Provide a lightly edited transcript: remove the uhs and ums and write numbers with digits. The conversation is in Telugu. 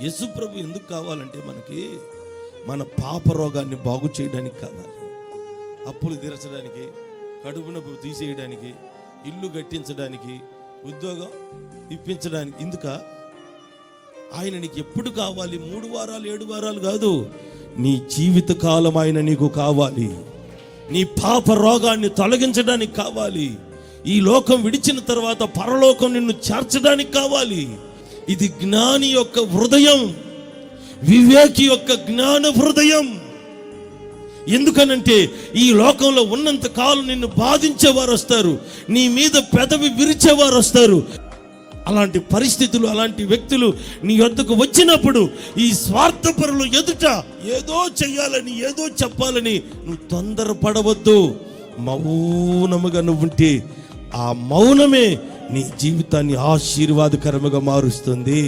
యేసు ప్రభు ఎందుకు కావాలంటే మనకి మన పాప రోగాన్ని బాగు చేయడానికి కావాలి. అప్పులు తీర్చడానికి, కడుపు నొప్పి తీసేయడానికి, ఇల్లు కట్టించడానికి, ఉద్యోగం ఇప్పించడానికి. ఇందుక ఆయన నీకు ఎప్పుడు కావాలి? 3 వారాలు 7 వారాలు కాదు, నీ జీవిత కాలం ఆయన నీకు కావాలి. నీ పాప రోగాన్ని తొలగించడానికి కావాలి. ఈ లోకం విడిచిన తర్వాత పరలోకం నిన్ను చేర్చడానికి కావాలి. ఇది జ్ఞాని యొక్క హృదయం, వివేకి యొక్క జ్ఞాన హృదయం. ఎందుకనంటే ఈ లోకంలో ఉన్నంత కాలం నిన్ను బాధించేవారు వస్తారు, నీ మీద పెదవి విరిచేవారు వస్తారు. అలాంటి పరిస్థితులు, అలాంటి వ్యక్తులు నీ వద్దకు వచ్చినప్పుడు ఈ స్వార్థపరులు ఎదుట ఏదో చెయ్యాలని, ఏదో చెప్పాలని నువ్వు తొందరపడవద్దు. మౌనముగా నువ్వుంటే ఆ మౌనమే నీ జీవితాన్ని ఆశీర్వాదకరముగా మారుస్తుంది.